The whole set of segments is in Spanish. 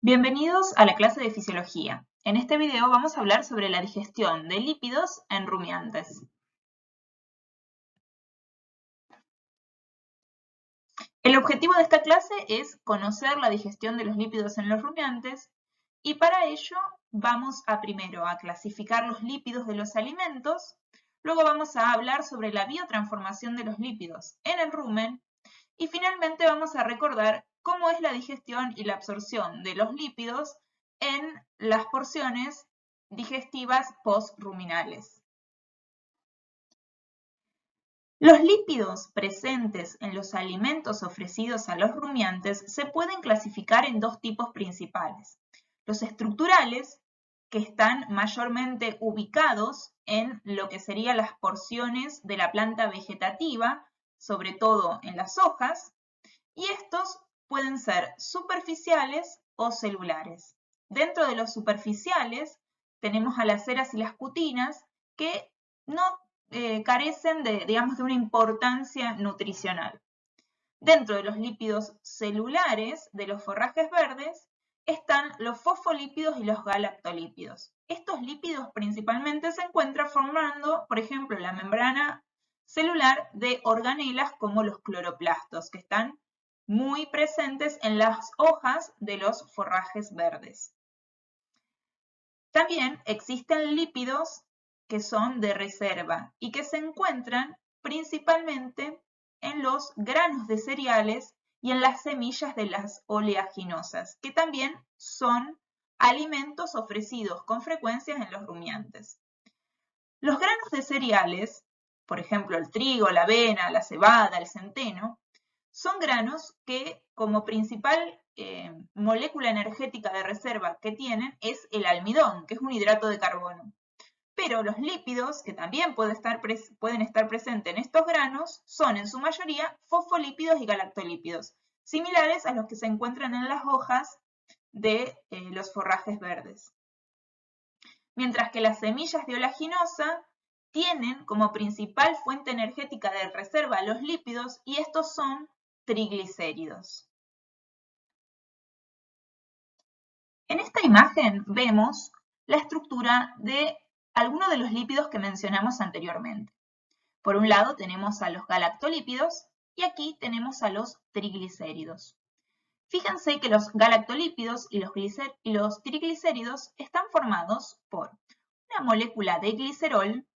Bienvenidos a la clase de fisiología. En este video vamos a hablar sobre la digestión de lípidos en rumiantes. El objetivo de esta clase es conocer la digestión de los lípidos en los rumiantes y para ello vamos primero a clasificar los lípidos de los alimentos, luego vamos a hablar sobre la biotransformación de los lípidos en el rumen y finalmente vamos a recordar cómo es la digestión y la absorción de los lípidos en las porciones digestivas postruminales. Los lípidos presentes en los alimentos ofrecidos a los rumiantes se pueden clasificar en dos tipos principales. Los estructurales, que están mayormente ubicados en lo que serían las porciones de la planta vegetativa, sobre todo en las hojas, y estos pueden ser superficiales o celulares. Dentro de los superficiales tenemos a las ceras y las cutinas que no carecen de una importancia nutricional. Dentro de los lípidos celulares de los forrajes verdes están los fosfolípidos y los galactolípidos. Estos lípidos principalmente se encuentran formando, por ejemplo, la membrana celular de organelas como los cloroplastos, que están muy presentes en las hojas de los forrajes verdes. También existen lípidos que son de reserva y que se encuentran principalmente en los granos de cereales y en las semillas de las oleaginosas, que también son alimentos ofrecidos con frecuencia en los rumiantes. Los granos de cereales, por ejemplo el trigo, la avena, la cebada, el centeno, son granos que como principal molécula energética de reserva que tienen es el almidón, que es un hidrato de carbono. Pero los lípidos, que también pueden estar presentes en estos granos, son en su mayoría fosfolípidos y galactolípidos, similares a los que se encuentran en las hojas de los forrajes verdes. Mientras que las semillas de oleaginosa tienen como principal fuente energética de reserva los lípidos y estos son triglicéridos. En esta imagen vemos la estructura de algunos de los lípidos que mencionamos anteriormente. Por un lado tenemos a los galactolípidos y aquí tenemos a los triglicéridos. Fíjense que los galactolípidos y los triglicéridos están formados por una molécula de glicerol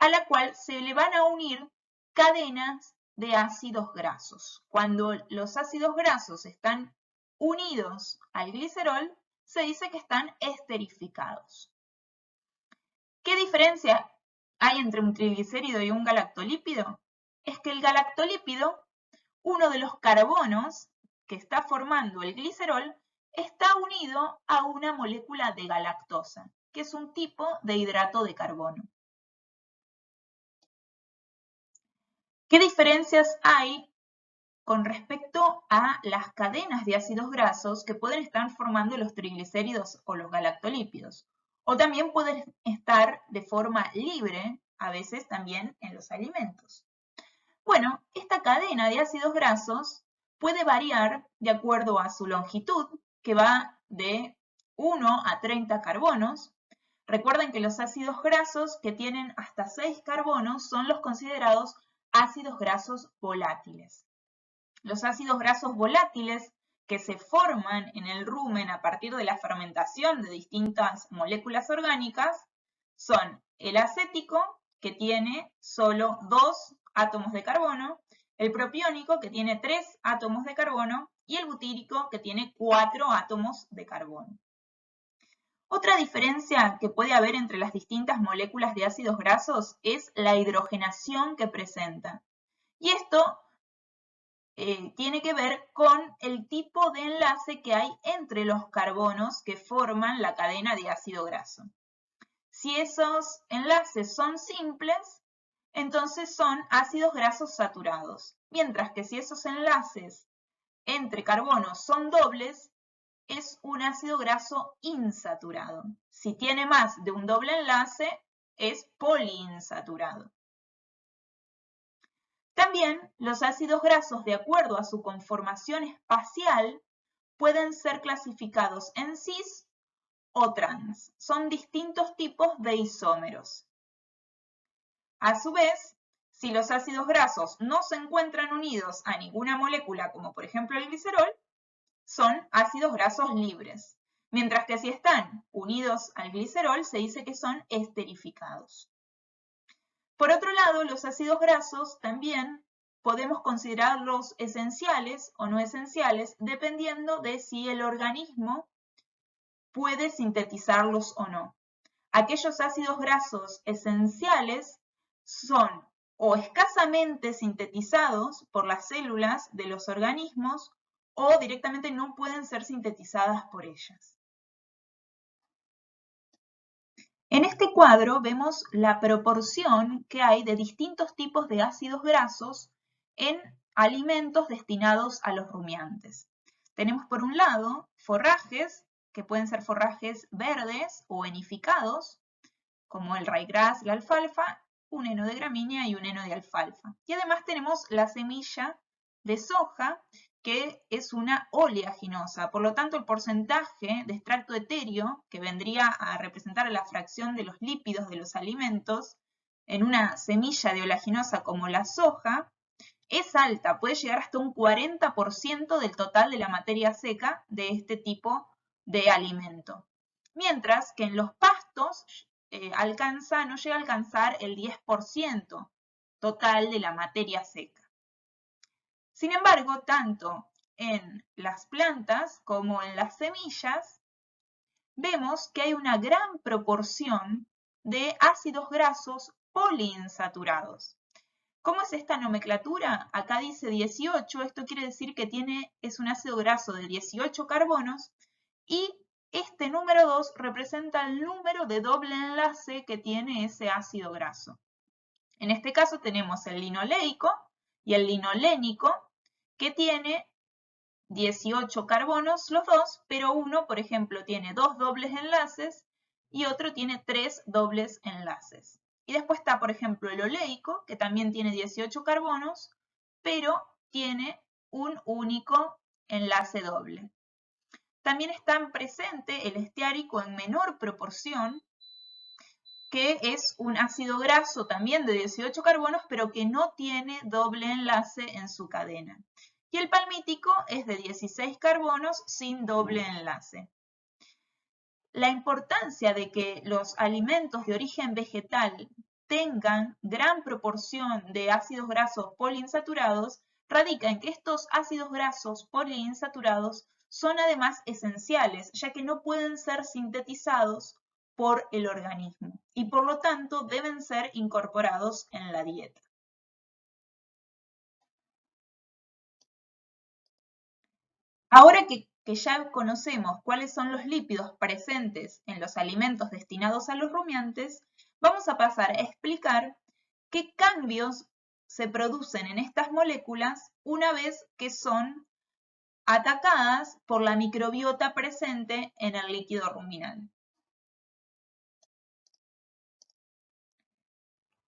a la cual se le van a unir cadenas de ácidos grasos. Cuando los ácidos grasos están unidos al glicerol, se dice que están esterificados. ¿Qué diferencia hay entre un triglicérido y un galactolípido? Es que el galactolípido, uno de los carbonos que está formando el glicerol, está unido a una molécula de galactosa, que es un tipo de hidrato de carbono. ¿Qué diferencias hay con respecto a las cadenas de ácidos grasos que pueden estar formando los triglicéridos o los galactolípidos? O también pueden estar de forma libre, a veces también en los alimentos. Bueno, esta cadena de ácidos grasos puede variar de acuerdo a su longitud, que va de 1 a 30 carbonos. Recuerden que los ácidos grasos que tienen hasta 6 carbonos son los considerados ácidos grasos volátiles. Los ácidos grasos volátiles que se forman en el rumen a partir de la fermentación de distintas moléculas orgánicas son el acético, que tiene solo 2 átomos de carbono, el propiónico, que tiene 3 átomos de carbono, y el butírico, que tiene 4 átomos de carbono. Otra diferencia que puede haber entre las distintas moléculas de ácidos grasos es la hidrogenación que presentan. Y esto tiene que ver con el tipo de enlace que hay entre los carbonos que forman la cadena de ácido graso. Si esos enlaces son simples, entonces son ácidos grasos saturados, mientras que si esos enlaces entre carbonos son dobles, es un ácido graso insaturado. Si tiene más de un doble enlace, es poliinsaturado. También los ácidos grasos, de acuerdo a su conformación espacial, pueden ser clasificados en cis o trans. Son distintos tipos de isómeros. A su vez, si los ácidos grasos no se encuentran unidos a ninguna molécula, como por ejemplo el glicerol, son ácidos grasos libres. Mientras que si están unidos al glicerol, se dice que son esterificados. Por otro lado, los ácidos grasos también podemos considerarlos esenciales o no esenciales, dependiendo de si el organismo puede sintetizarlos o no. Aquellos ácidos grasos esenciales son o escasamente sintetizados por las células de los organismos o directamente no pueden ser sintetizadas por ellas. En este cuadro vemos la proporción que hay de distintos tipos de ácidos grasos en alimentos destinados a los rumiantes. Tenemos por un lado forrajes, que pueden ser forrajes verdes o henificados, como el ryegrass, la alfalfa, un heno de gramínea y un heno de alfalfa. Y además tenemos la semilla de soja, que es una oleaginosa. Por lo tanto, el porcentaje de extracto etéreo, que vendría a representar la fracción de los lípidos de los alimentos, en una semilla de oleaginosa como la soja, es alta, puede llegar hasta un 40% del total de la materia seca de este tipo de alimento. Mientras que en los pastos no llega a alcanzar el 10% total de la materia seca. Sin embargo, tanto en las plantas como en las semillas, vemos que hay una gran proporción de ácidos grasos poliinsaturados. ¿Cómo es esta nomenclatura? Acá dice 18, esto quiere decir que es un ácido graso de 18 carbonos y este número 2 representa el número de doble enlace que tiene ese ácido graso. En este caso tenemos el linoleico y el linolénico, que tiene 18 carbonos los dos, pero uno, por ejemplo, tiene 2 dobles enlaces y otro tiene 3 dobles enlaces. Y después está, por ejemplo, el oleico, que también tiene 18 carbonos, pero tiene un único enlace doble. También está presente el esteárico en menor proporción, que es un ácido graso también de 18 carbonos, pero que no tiene doble enlace en su cadena. Y el palmítico es de 16 carbonos sin doble enlace. La importancia de que los alimentos de origen vegetal tengan gran proporción de ácidos grasos poliinsaturados radica en que estos ácidos grasos poliinsaturados son además esenciales, ya que no pueden ser sintetizados por el organismo y por lo tanto deben ser incorporados en la dieta. Ahora que ya conocemos cuáles son los lípidos presentes en los alimentos destinados a los rumiantes, vamos a pasar a explicar qué cambios se producen en estas moléculas una vez que son atacadas por la microbiota presente en el líquido ruminal.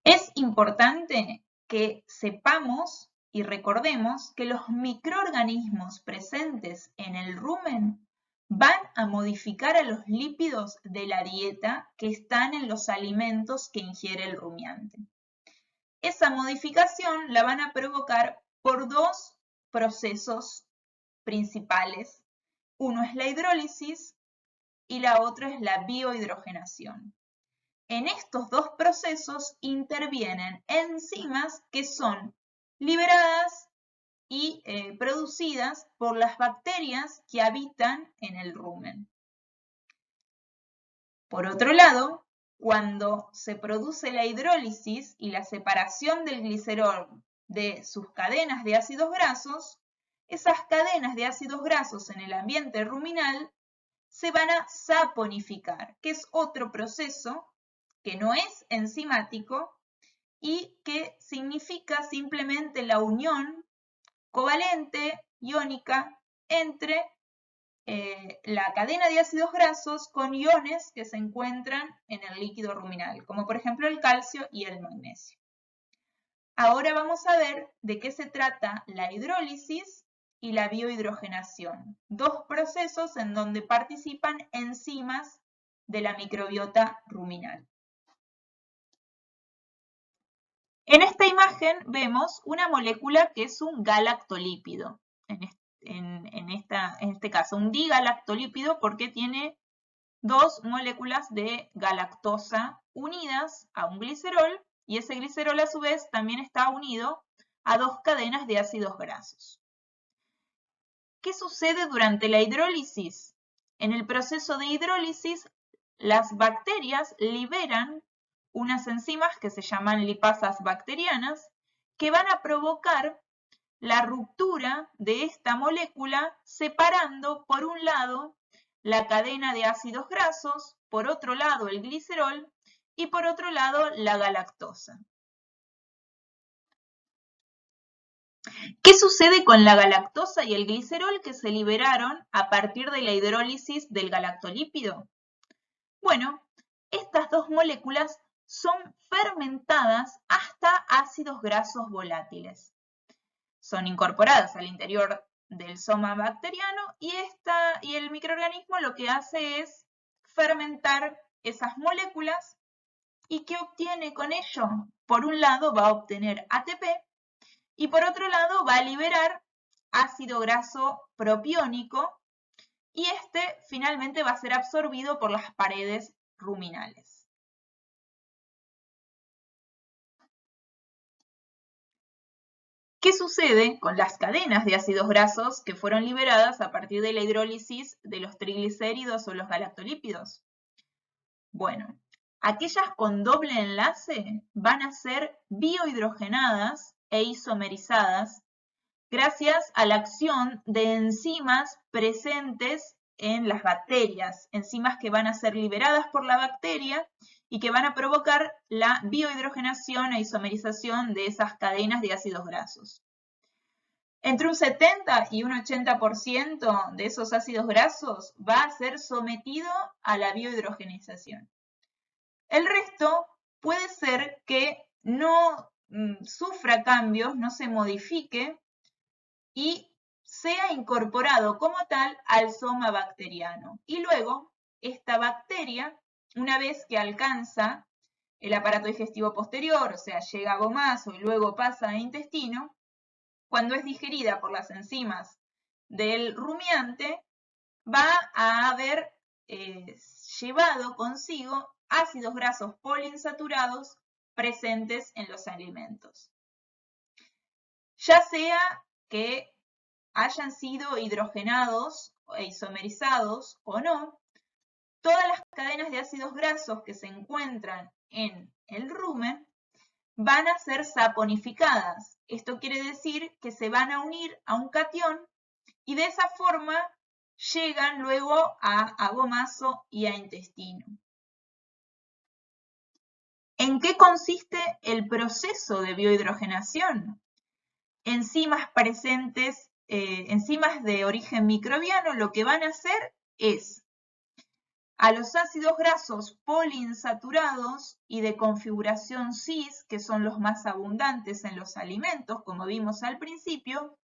Es importante que sepamos y recordemos que los microorganismos presentes en el rumen van a modificar a los lípidos de la dieta que están en los alimentos que ingiere el rumiante. Esa modificación la van a provocar por dos procesos principales. Uno es la hidrólisis y la otra es la biohidrogenación. En estos dos procesos intervienen enzimas que son liberadas y producidas por las bacterias que habitan en el rumen. Por otro lado, cuando se produce la hidrólisis y la separación del glicerol de sus cadenas de ácidos grasos, esas cadenas de ácidos grasos en el ambiente ruminal se van a saponificar, que es otro proceso que no es enzimático y que significa simplemente la unión covalente iónica entre la cadena de ácidos grasos con iones que se encuentran en el líquido ruminal, como por ejemplo el calcio y el magnesio. Ahora vamos a ver de qué se trata la hidrólisis y la biohidrogenación, dos procesos en donde participan enzimas de la microbiota ruminal. En esta imagen vemos una molécula que es un galactolípido, en este caso un digalactolípido porque tiene dos moléculas de galactosa unidas a un glicerol y ese glicerol a su vez también está unido a dos cadenas de ácidos grasos. ¿Qué sucede durante la hidrólisis? En el proceso de hidrólisis, las bacterias liberan unas enzimas que se llaman lipasas bacterianas que van a provocar la ruptura de esta molécula separando por un lado la cadena de ácidos grasos, por otro lado el glicerol y por otro lado la galactosa. ¿Qué sucede con la galactosa y el glicerol que se liberaron a partir de la hidrólisis del galactolípido? Bueno, estas dos moléculas son fermentadas hasta ácidos grasos volátiles. Son incorporadas al interior del soma bacteriano y el microorganismo lo que hace es fermentar esas moléculas. ¿Y qué obtiene con ello? Por un lado va a obtener ATP y por otro lado va a liberar ácido graso propiónico y este finalmente va a ser absorbido por las paredes ruminales. ¿Qué sucede con las cadenas de ácidos grasos que fueron liberadas a partir de la hidrólisis de los triglicéridos o los galactolípidos? Bueno, aquellas con doble enlace van a ser biohidrogenadas e isomerizadas gracias a la acción de enzimas presentes en las bacterias, enzimas que van a ser liberadas por la bacteria y que van a provocar la biohidrogenación e isomerización de esas cadenas de ácidos grasos. Entre un 70 y un 80% de esos ácidos grasos va a ser sometido a la biohidrogenización. El resto puede ser que no sufra cambios, no se modifique y sea incorporado como tal al soma bacteriano. Y luego, esta bacteria, una vez que alcanza el aparato digestivo posterior, o sea, llega a gomazo y luego pasa a intestino, cuando es digerida por las enzimas del rumiante, va a haber llevado consigo ácidos grasos poliinsaturados presentes en los alimentos. Ya sea que hayan sido hidrogenados e isomerizados o no, todas las cadenas de ácidos grasos que se encuentran en el rumen van a ser saponificadas. Esto quiere decir que se van a unir a un catión y de esa forma llegan luego a gomazo y a intestino. ¿En qué consiste el proceso de biohidrogenación? Enzimas presentes, enzimas de origen microbiano, lo que van a hacer es a los ácidos grasos poliinsaturados y de configuración cis, que son los más abundantes en los alimentos, como vimos al principio,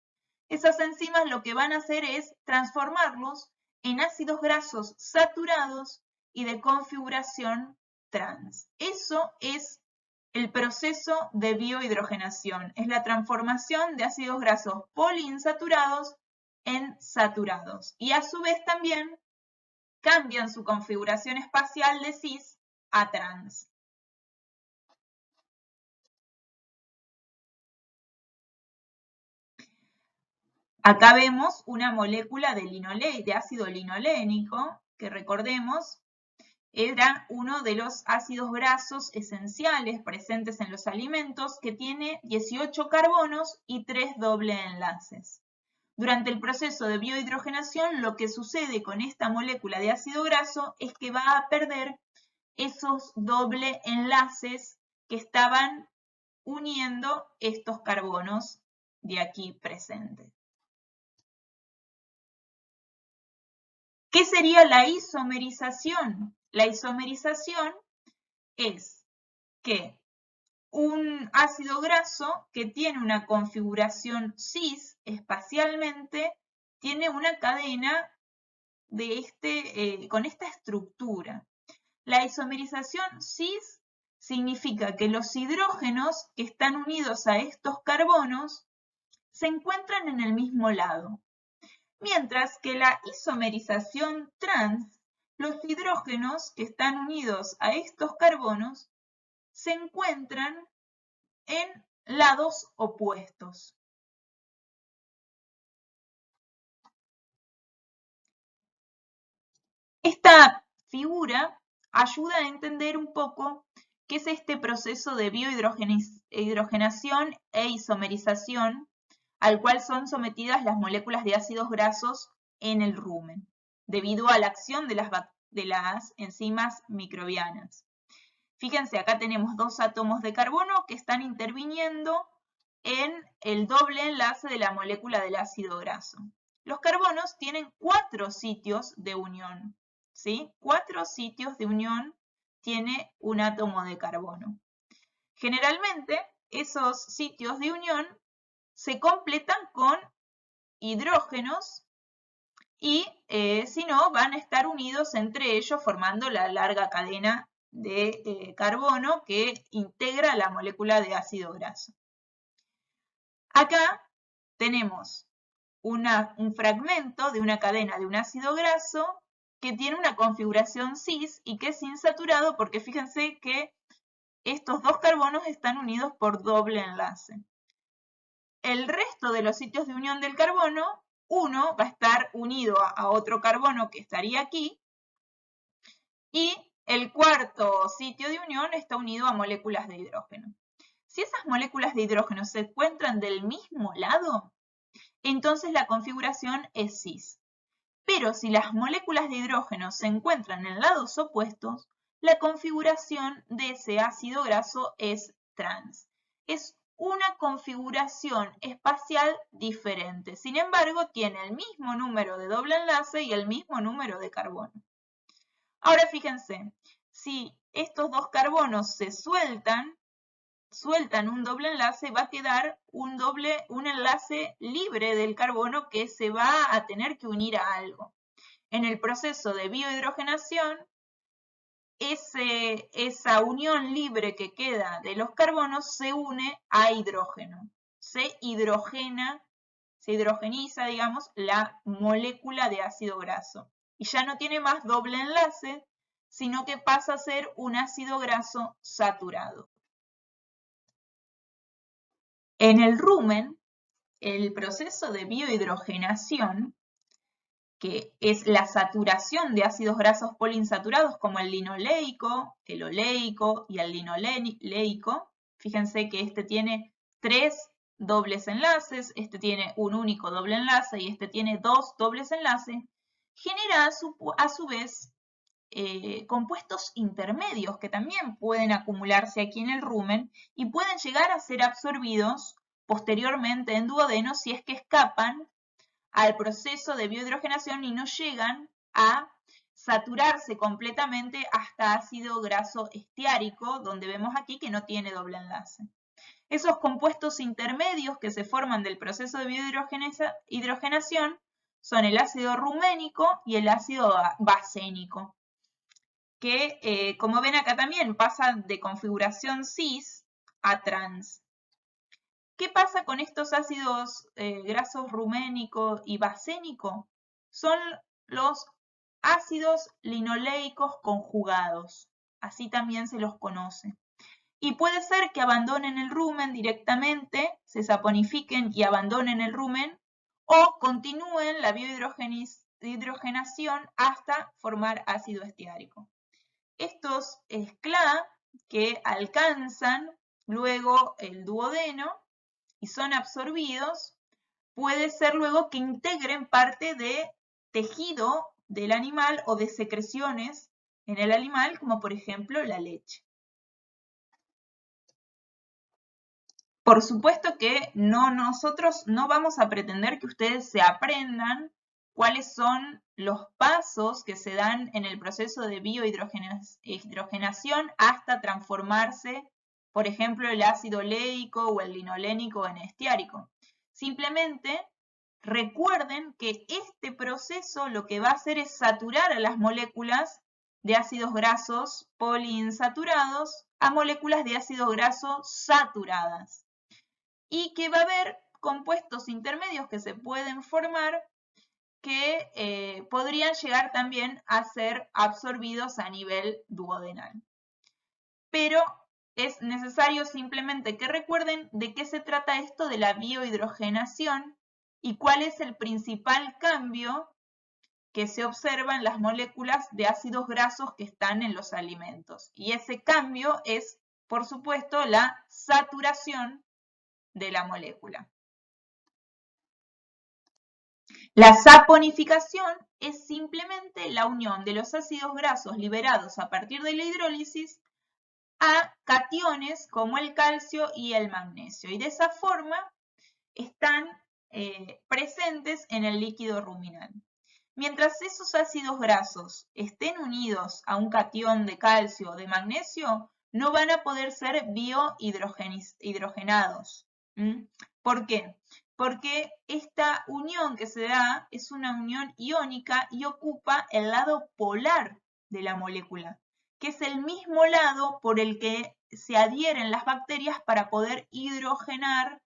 esas enzimas lo que van a hacer es transformarlos en ácidos grasos saturados y de configuración trans. Eso es el proceso de biohidrogenación. Es la transformación de ácidos grasos poliinsaturados en saturados. Y a su vez también cambian su configuración espacial de cis a trans. Acá vemos una molécula de ácido linolénico, que recordemos, era uno de los ácidos grasos esenciales presentes en los alimentos que tiene 18 carbonos y 3 doble enlaces. Durante el proceso de biohidrogenación, lo que sucede con esta molécula de ácido graso es que va a perder esos doble enlaces que estaban uniendo estos carbonos de aquí presentes. ¿Qué sería la isomerización? La isomerización es que un ácido graso que tiene una configuración cis espacialmente, tiene una cadena de con esta estructura. La isomerización cis significa que los hidrógenos que están unidos a estos carbonos se encuentran en el mismo lado, mientras que la isomerización trans, los hidrógenos que están unidos a estos carbonos se encuentran en lados opuestos. Esta figura ayuda a entender un poco qué es este proceso de biohidrogenación e isomerización al cual son sometidas las moléculas de ácidos grasos en el rumen, debido a la acción de las enzimas microbianas. Fíjense, acá tenemos dos átomos de carbono que están interviniendo en el doble enlace de la molécula del ácido graso. Los carbonos tienen 4 sitios de unión, ¿sí? 4 sitios de unión tiene un átomo de carbono. Generalmente, esos sitios de unión se completan con hidrógenos y si no, van a estar unidos entre ellos formando la larga cadena de carbono que integra la molécula de ácido graso. Acá tenemos un fragmento de una cadena de un ácido graso que tiene una configuración cis y que es insaturado porque fíjense que estos dos carbonos están unidos por doble enlace. El resto de los sitios de unión del carbono, uno va a estar unido a otro carbono que estaría aquí, y el cuarto sitio de unión está unido a moléculas de hidrógeno. Si esas moléculas de hidrógeno se encuentran del mismo lado, entonces la configuración es cis. Pero si las moléculas de hidrógeno se encuentran en lados opuestos, la configuración de ese ácido graso es trans. Es una configuración espacial diferente. Sin embargo, tiene el mismo número de doble enlace y el mismo número de carbono. Ahora fíjense, si estos dos carbonos se sueltan un doble enlace, va a quedar un enlace libre del carbono que se va a tener que unir a algo. En el proceso de biohidrogenación, esa unión libre que queda de los carbonos se une a hidrógeno. Se hidrogeniza, digamos, la molécula de ácido graso. Y ya no tiene más doble enlace, sino que pasa a ser un ácido graso saturado. En el rumen, el proceso de biohidrogenación, que es la saturación de ácidos grasos poliinsaturados como el linoleico, el oleico y el linoleico. Fíjense que este tiene 3 dobles enlaces, este tiene un único doble enlace y este tiene 2 dobles enlaces. Genera a su vez compuestos intermedios que también pueden acumularse aquí en el rumen y pueden llegar a ser absorbidos posteriormente en duodeno si es que escapan al proceso de biohidrogenación y no llegan a saturarse completamente hasta ácido graso esteárico, donde vemos aquí que no tiene doble enlace. Esos compuestos intermedios que se forman del proceso de biohidrogenación son el ácido ruménico y el ácido basénico, que como ven acá también pasan de configuración cis a trans. ¿Qué pasa con estos ácidos grasos ruménico y basénico? Son los ácidos linoleicos conjugados, así también se los conoce. Y puede ser que abandonen el rumen directamente, se saponifiquen y abandonen el rumen, o continúen la biohidrogenación hasta formar ácido esteárico. Estos SCLA que alcanzan luego el duodeno y son absorbidos, puede ser luego que integren parte de tejido del animal o de secreciones en el animal, como por ejemplo la leche. Por supuesto que nosotros no vamos a pretender que ustedes se aprendan cuáles son los pasos que se dan en el proceso de biohidrogenación hasta transformarse por ejemplo, el ácido leico o el linolénico N-esteárico. Simplemente recuerden que este proceso lo que va a hacer es saturar a las moléculas de ácidos grasos poliinsaturados a moléculas de ácido graso saturadas. Y que va a haber compuestos intermedios que se pueden formar que podrían llegar también a ser absorbidos a nivel duodenal. Pero es necesario simplemente que recuerden de qué se trata esto de la biohidrogenación y cuál es el principal cambio que se observa en las moléculas de ácidos grasos que están en los alimentos. Y ese cambio es, por supuesto, la saturación de la molécula. La saponificación es simplemente la unión de los ácidos grasos liberados a partir de la hidrólisis a cationes como el calcio y el magnesio. Y de esa forma están presentes en el líquido ruminal. Mientras esos ácidos grasos estén unidos a un catión de calcio o de magnesio, no van a poder ser biohidrogenados. ¿Por qué? Porque esta unión que se da es una unión iónica y ocupa el lado polar de la molécula, que es el mismo lado por el que se adhieren las bacterias para poder biohidrogenar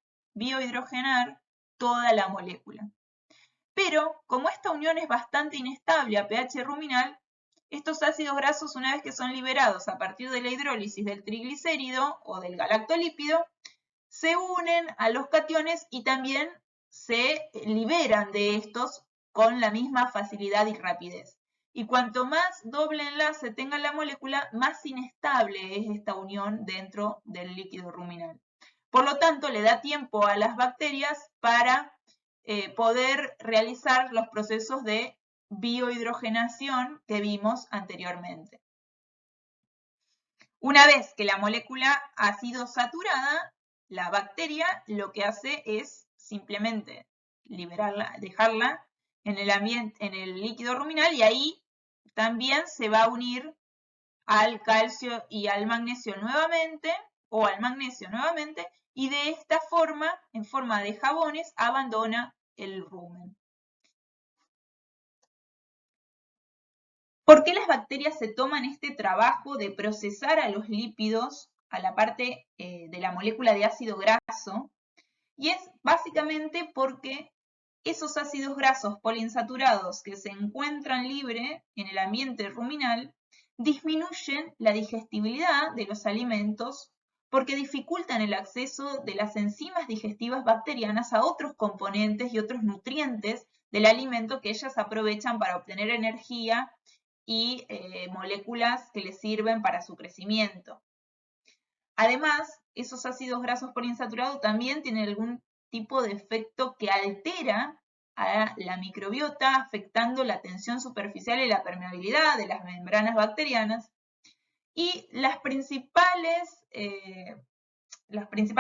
toda la molécula. Pero, como esta unión es bastante inestable a pH ruminal, estos ácidos grasos, una vez que son liberados a partir de la hidrólisis del triglicérido o del galactolípido, se unen a los cationes y también se liberan de estos con la misma facilidad y rapidez. Y cuanto más doble enlace tenga la molécula, más inestable es esta unión dentro del líquido ruminal. Por lo tanto, le da tiempo a las bacterias para poder realizar los procesos de biohidrogenación que vimos anteriormente. Una vez que la molécula ha sido saturada, la bacteria lo que hace es simplemente liberarla, dejarla en el ambiente, en el líquido ruminal, y ahí también se va a unir al calcio y al magnesio nuevamente, o al magnesio nuevamente, y de esta forma, en forma de jabones, abandona el rumen. ¿Por qué las bacterias se toman este trabajo de procesar a los lípidos, a la parte de la molécula de ácido graso? Y es básicamente porque esos ácidos grasos poliinsaturados que se encuentran libres en el ambiente ruminal disminuyen la digestibilidad de los alimentos porque dificultan el acceso de las enzimas digestivas bacterianas a otros componentes y otros nutrientes del alimento que ellas aprovechan para obtener energía y moléculas que les sirven para su crecimiento. Además, esos ácidos grasos poliinsaturados también tienen algún tipo de efecto que altera a la microbiota, afectando la tensión superficial y la permeabilidad de las membranas bacterianas. Y las principales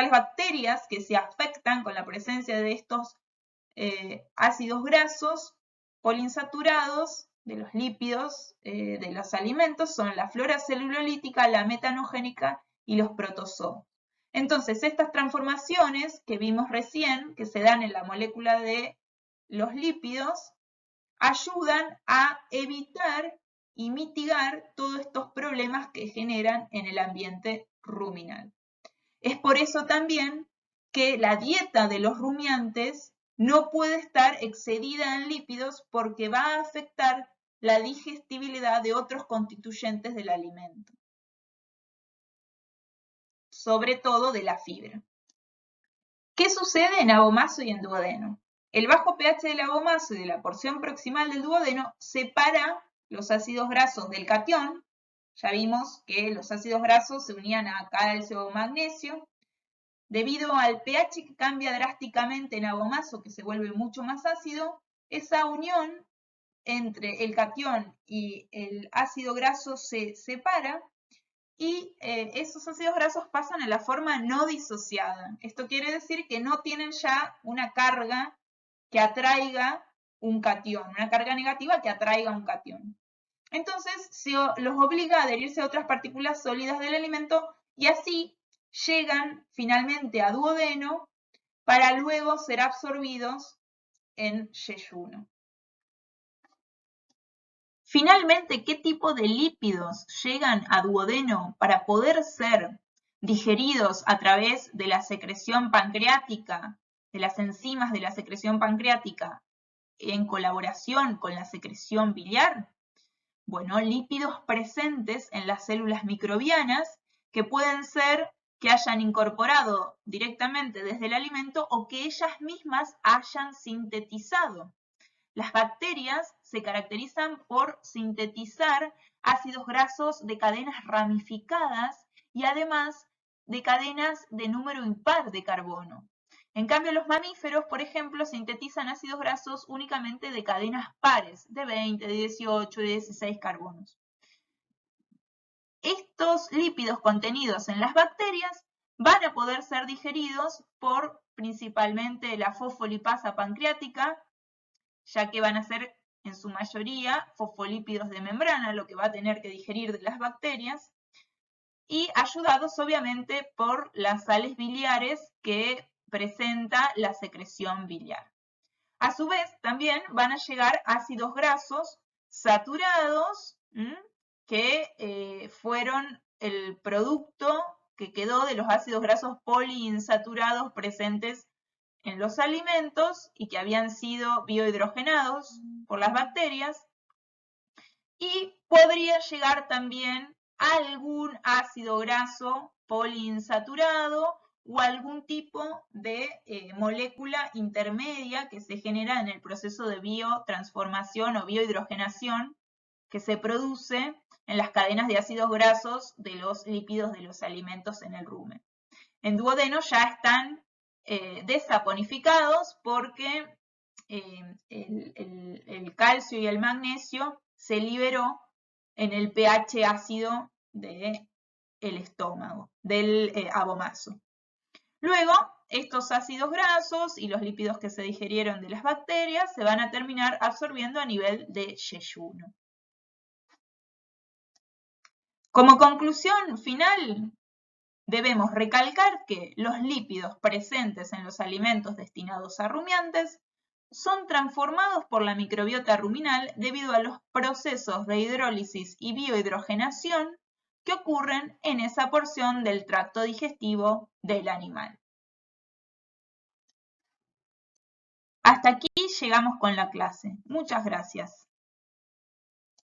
bacterias que se afectan con la presencia de estos ácidos grasos poliinsaturados de los lípidos de los alimentos son la flora celulolítica, la metanogénica y los protozoos. Entonces, estas transformaciones que vimos recién, que se dan en la molécula de los lípidos, ayudan a evitar y mitigar todos estos problemas que generan en el ambiente ruminal. Es por eso también que la dieta de los rumiantes no puede estar excedida en lípidos porque va a afectar la digestibilidad de otros constituyentes del alimento, sobre todo de la fibra. ¿Qué sucede en abomaso y en duodeno? El bajo pH del abomaso y de la porción proximal del duodeno separa los ácidos grasos del catión. Ya vimos que los ácidos grasos se unían a calcio o magnesio. Debido al pH que cambia drásticamente en abomaso, que se vuelve mucho más ácido, esa unión entre el catión y el ácido graso se separa y esos ácidos grasos pasan a la forma no disociada. Esto quiere decir que no tienen ya una carga que atraiga un catión, una carga negativa que atraiga un catión. Entonces se los obliga a adherirse a otras partículas sólidas del alimento y así llegan finalmente a duodeno para luego ser absorbidos en yeyuno. Finalmente, ¿qué tipo de lípidos llegan a duodeno para poder ser digeridos a través de la secreción pancreática, de las enzimas de la secreción pancreática, en colaboración con la secreción biliar? Bueno, lípidos presentes en las células microbianas que pueden ser que hayan incorporado directamente desde el alimento o que ellas mismas hayan sintetizado. Las bacterias se caracterizan por sintetizar ácidos grasos de cadenas ramificadas y además de cadenas de número impar de carbono. En cambio, los mamíferos, por ejemplo, sintetizan ácidos grasos únicamente de cadenas pares, de 20, de 18, de 16 carbonos. Estos lípidos contenidos en las bacterias van a poder ser digeridos por principalmente la fosfolipasa pancreática, ya que van a ser en su mayoría fosfolípidos de membrana, lo que va a tener que digerir de las bacterias, y ayudados obviamente por las sales biliares que presenta la secreción biliar. A su vez, también van a llegar ácidos grasos saturados, que fueron el producto que quedó de los ácidos grasos poliinsaturados presentes en los alimentos y que habían sido biohidrogenados por las bacterias, y podría llegar también algún ácido graso poliinsaturado o algún tipo de molécula intermedia que se genera en el proceso de biotransformación o biohidrogenación que se produce en las cadenas de ácidos grasos de los lípidos de los alimentos en el rumen. En duodeno ya están desaponificados porque el calcio y el magnesio se liberó en el pH ácido del estómago, del abomaso. Luego, estos ácidos grasos y los lípidos que se digerieron de las bacterias se van a terminar absorbiendo a nivel de yeyuno. Como conclusión final, debemos recalcar que los lípidos presentes en los alimentos destinados a rumiantes son transformados por la microbiota ruminal debido a los procesos de hidrólisis y biohidrogenación que ocurren en esa porción del tracto digestivo del animal. Hasta aquí llegamos con la clase. Muchas gracias.